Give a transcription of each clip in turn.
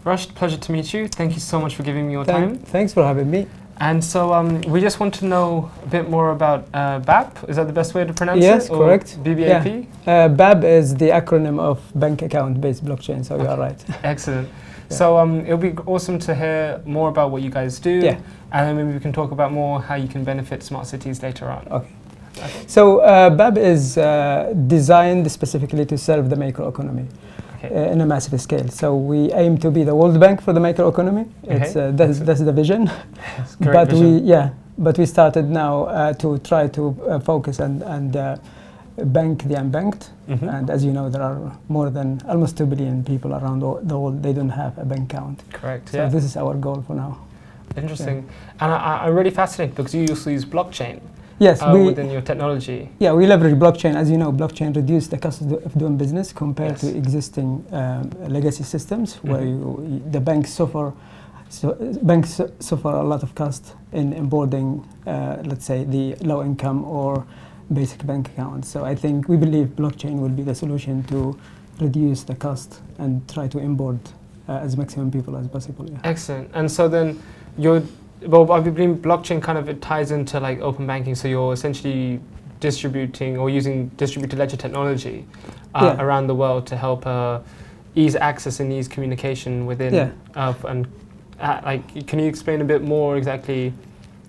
Rushd, pleasure to meet you. Thank you so much for giving me your time. Thanks for having me. And so we just want to know a bit more about BABB. Is that the best way to pronounce it? Yes, correct. BBAP? Yeah. BABB is the acronym of bank account based blockchain, so you are right. Excellent. Yeah. So it'll be awesome to hear more about what you guys do. Yeah. And then maybe we can talk about more how you can benefit smart cities later on. Okay. So BABB is designed specifically to serve the microeconomy. In a massive scale. So we aim to be the World Bank for the microeconomy. It's that's the vision. But vision. But we started now to try to focus and bank the unbanked. And as you know, there are more than almost 2 billion people around the world. They don't have a bank account. Correct. So this is our goal for now. Interesting. And I'm really fascinated because you also use blockchain. Yes, within your technology. Yeah, we leverage blockchain. As you know, blockchain reduces the cost of doing business compared to existing legacy systems, where the banks suffer a lot of cost in onboarding, let's say, the low income or basic bank accounts. So I think we believe blockchain will be the solution to reduce the cost and try to onboard as maximum people as possible. Yeah. Excellent. And so then well, I believe blockchain kind of it ties into like open banking, so you're essentially distributing or using distributed ledger technology around the world to help ease access and ease communication within. Like, can you explain a bit more exactly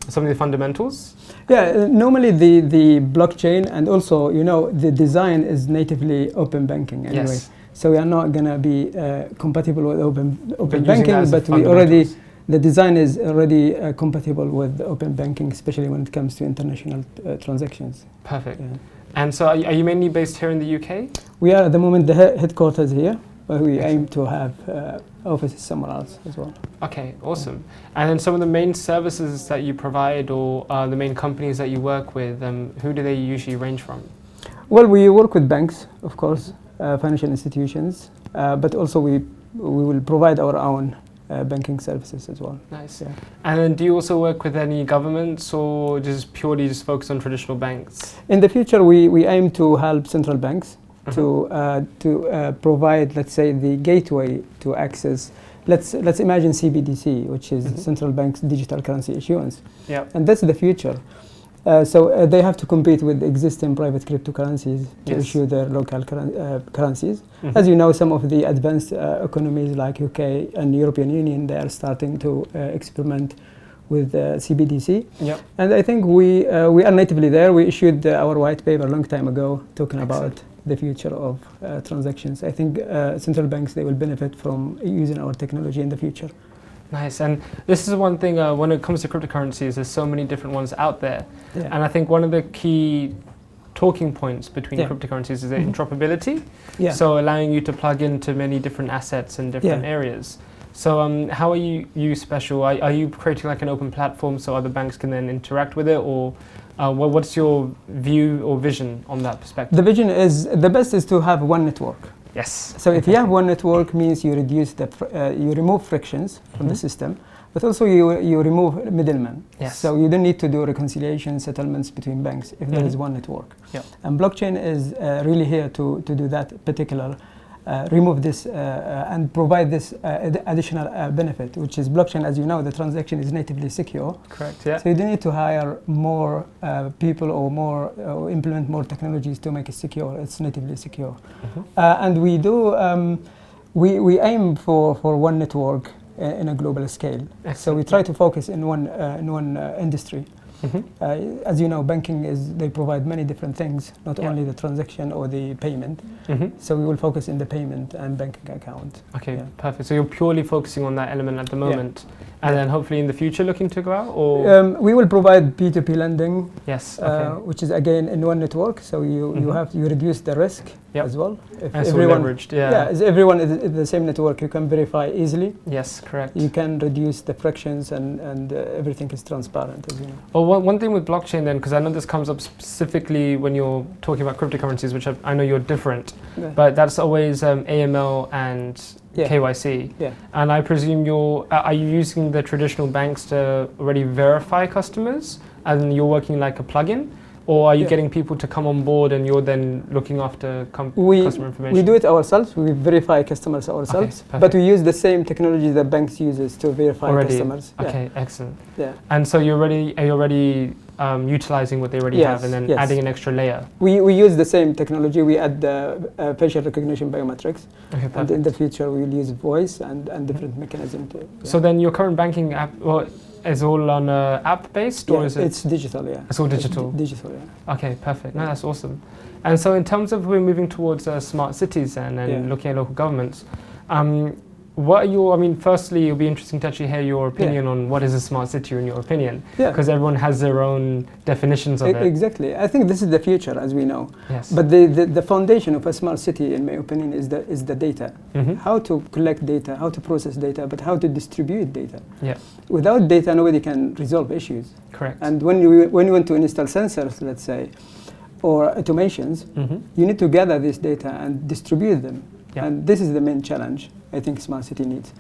some of the fundamentals? Yeah, normally the blockchain and also the design is natively open banking anyway. Yes. So we are not gonna be compatible with open banking, but we already. The design is already compatible with open banking, especially when it comes to international transactions. Perfect. Yeah. And so are you mainly based here in the UK? We are at the moment the headquarters here, but we aim to have offices somewhere else as well. Okay, awesome. And then some of the main services that you provide or the main companies that you work with, who do they usually range from? Well, we work with banks, of course, financial institutions, but also we will provide our own banking services as well. Nice. Yeah. And then do you also work with any governments or just purely focus on traditional banks? In the future, we aim to help central banks to provide, let's say, the gateway to access. Let's imagine CBDC, which is central bank's digital currency issuance. Yeah. And that's the future. So they have to compete with existing private cryptocurrencies to issue their local currencies. As you know, some of the advanced economies like UK and European Union, they are starting to experiment with CBDC. Yep. And I think we are natively there. We issued our white paper a long time ago talking about the future of transactions. I think central banks, they will benefit from using our technology in the future. Nice, and this is one thing when it comes to cryptocurrencies, there's so many different ones out there. Yeah. And I think one of the key talking points between cryptocurrencies is the interoperability. Yeah. So allowing you to plug into many different assets in different areas. So how are you special? Are you creating like an open platform so other banks can then interact with it, or what's your view or vision on that perspective? The vision is, the best is to have one network. Yes. So if you have one network, means you reduce you remove frictions from the system, but also you remove middlemen. Yes. So you don't need to do reconciliation settlements between banks if there is one network. Yep. And blockchain is really here to do that particular, remove this and provide this additional benefit, which is blockchain. As you know, the transaction is natively secure. Correct. Yeah. So you don't need to hire more people or implement more technologies to make it secure. It's natively secure. And we do we aim for one network in a global scale. Excellent. So we try to focus in one industry. As you know, banking they provide many different things, not only the transaction or the payment. So we will focus in the payment and banking account. Okay, perfect. So you're purely focusing on that element at the moment, and then hopefully in the future looking to go out, or we will provide P2P lending. Yes. Which is again in one network. So you reduce the risk as well. If everyone leveraged, if everyone is in the same network, you can verify easily. Yes, correct. You can reduce the frictions and everything is transparent, as you know. Well, one thing with blockchain then, because I know this comes up specifically when you're talking about cryptocurrencies, which I know you're different, but that's always AML and KYC. Yeah. And I presume are you using the traditional banks to already verify customers, and you're working like a plugin? Or are you getting people to come on board and you're then looking after customer information? We do it ourselves. We verify customers ourselves. Okay, but we use the same technology that banks uses to verify customers. Okay, excellent. Yeah. And so are you already utilizing what they already have and then adding an extra layer? We use the same technology. We add the facial recognition biometrics. Okay, and in the future we will use voice and different mechanisms. So then your current banking app, is all on app based, or is it? It's digital, yeah. It's all digital. Digital, yeah. Okay, perfect. No, that's awesome. And so in terms of we're moving towards smart cities and looking at local governments, what are your? I mean, firstly, it'll be interesting to actually hear your opinion on what is a smart city in your opinion, because everyone has their own definitions of it. Exactly. I think this is the future, as we know. Yes. But the foundation of a smart city, in my opinion, is the data. How to collect data, how to process data, but how to distribute data. Yeah. Without data, nobody can resolve issues. Correct. And when you want to install sensors, let's say, or automations, you need to gather this data and distribute them. Yeah. And this is the main challenge I think smart city needs.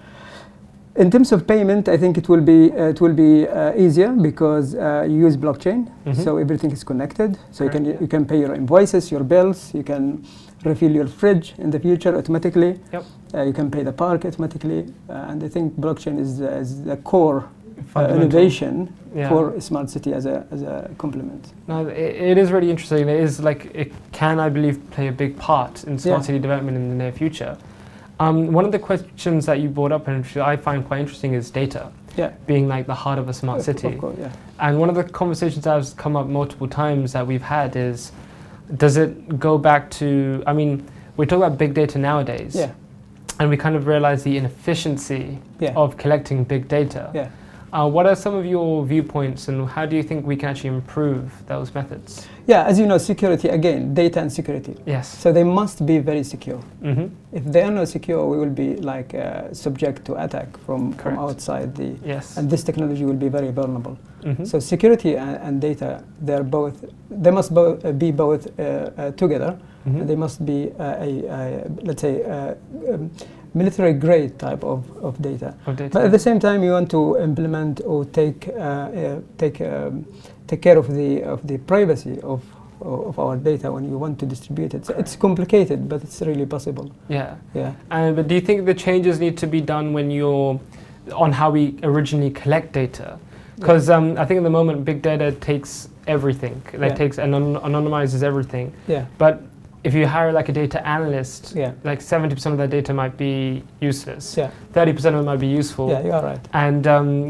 In terms of payment, I think it will be easier because you use blockchain, so everything is connected. So you can pay your invoices, your bills. You can refill your fridge in the future automatically. Yep. You can pay the park automatically, and I think blockchain is the core innovation for a smart city as a complement. No, it is really interesting. It can, I believe, play a big part in smart city development in the near future. One of the questions that you brought up, and I find quite interesting, is data being like the heart of a smart city. Of course, and one of the conversations that has come up multiple times that we've had is, does it go back to, I mean, we talk about big data nowadays, and we kind of realize the inefficiency of collecting big data. What are some of your viewpoints, and how do you think we can actually improve those methods? Yeah, as you know, security, again, data and security. Yes. So they must be very secure. If they are not secure, we will be like subject to attack from outside and this technology will be very vulnerable. So security and data, they must be both together. And they must be let's say, military grade type of data. But at the same time, you want to implement or take care of the privacy of our data when you want to distribute it. So it's complicated, but it's really possible. Yeah. But do you think the changes need to be done on how we originally collect data? Because I think at the moment, big data takes everything. Takes anonymizes everything. Yeah. But if you hire like a data analyst, like 70% of that data might be useless. 30% of it might be useful. Yeah, you are right. And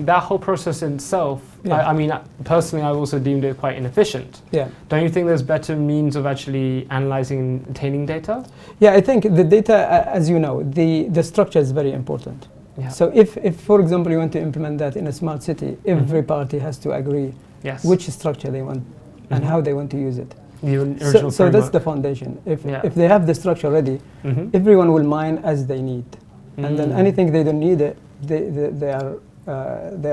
that whole process in itself, I mean, personally, I've also deemed it quite inefficient. Yeah. Don't you think there's better means of actually analyzing and obtaining data? Yeah, I think the data, as you know, the structure is very important. Yeah. So if, for example, you want to implement that in a smart city, every party has to agree which structure they want and how they want to use it. So that's the foundation. If they have the structure ready, everyone will mine as they need, and then anything they don't need, they are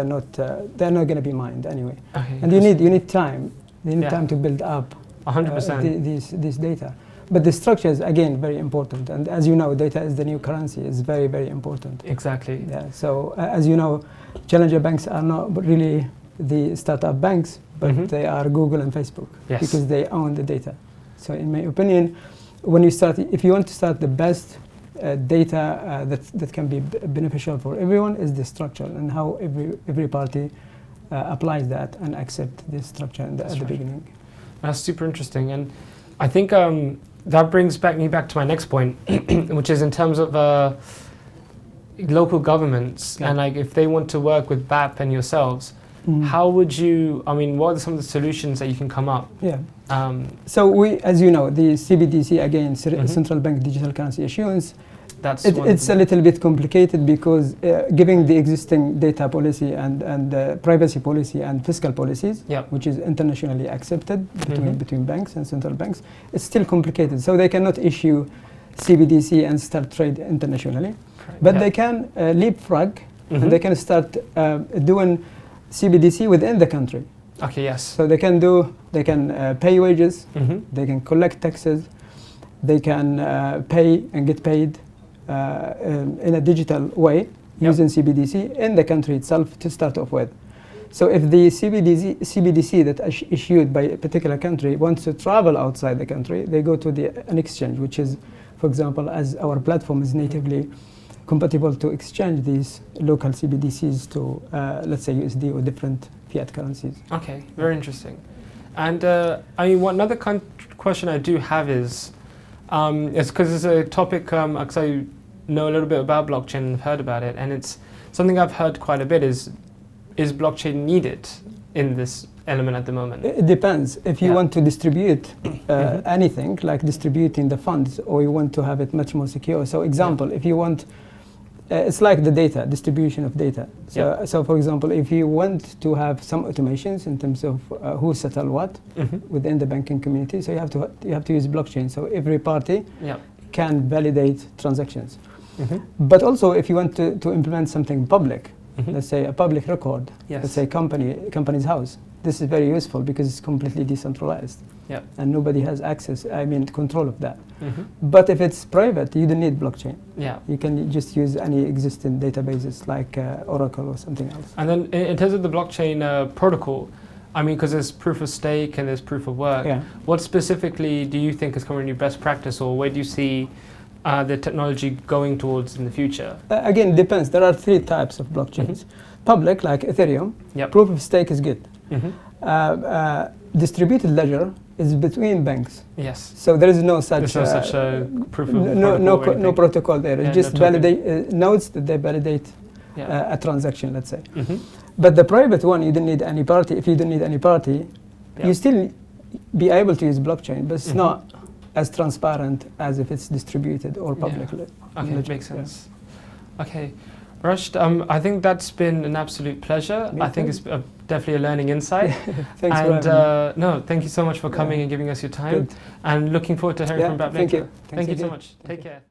not going to be mined anyway. Okay, and you need time. You need time to build up 100% these data. But the structure is again very important, and as you know, data is the new currency. It's very, very important. Exactly. Yeah. So as you know, challenger banks are not really the startup banks, but they are Google and Facebook because they own the data. So in my opinion, if you want to start the best data that can be beneficial for everyone, is the structure and how every party applies that and accept this structure at the beginning. That's super interesting, and I think that brings me back to my next point, which is in terms of local governments and like if they want to work with BABB and yourselves. How would you, I mean, what are some of the solutions that you can come up? Yeah. So as you know, the CBDC, again, Central Bank Digital Currency Issuance, it's a little bit complicated because given the existing data policy and privacy policy and fiscal policies, which is internationally accepted between banks and central banks, it's still complicated. So they cannot issue CBDC and start trade internationally. But they can leapfrog and they can start doing CBDC within the country. Okay, yes. So they can pay wages, they can collect taxes, they can pay and get paid in a digital way using CBDC in the country itself to start off with. So if the CBDC that issued by a particular country wants to travel outside the country, they go to an exchange, which is, for example, as our platform is natively compatible to exchange these local CBDCs to, let's say, USD or different fiat currencies. Okay, very interesting. And I mean, another question I do have is because it's a topic, because I know a little bit about blockchain and have heard about it, and it's something I've heard quite a bit is blockchain needed in this element at the moment? It depends. If you want to distribute anything, like distributing the funds, or you want to have it much more secure. So example, if you want, it's like the data, distribution of data. So for example, if you want to have some automations in terms of who settle what within the banking community, so you have to use blockchain. So every party can validate transactions. But also, if you want to implement something public, let's say a public record, let's say company's house, this is very useful because it's completely decentralized. And nobody has access, control of that. But if it's private, you don't need blockchain. You can just use any existing databases like Oracle or something else. And then in terms of the blockchain protocol, I mean, because there's proof of stake and there's proof of work, what specifically do you think is currently best practice, or where do you see the technology going towards in the future? Again, it depends. There are 3 types of blockchains. Public, like Ethereum, proof of stake is good. Distributed ledger is between banks. So there is no such, proof of no protocol there. It's just validate nodes that they validate a transaction, let's say. But the private one, you don't need any party. If you don't need any party, you still be able to use blockchain, but it's not as transparent as if it's distributed or publicly. Okay, that makes sense. Okay. Rushd, I think that's been an absolute pleasure. I think it's definitely a learning insight. Thanks for having me. No, thank you so much for coming and giving us your time. And looking forward to hearing from BABB later. Thank you. Thank you so much. Take care.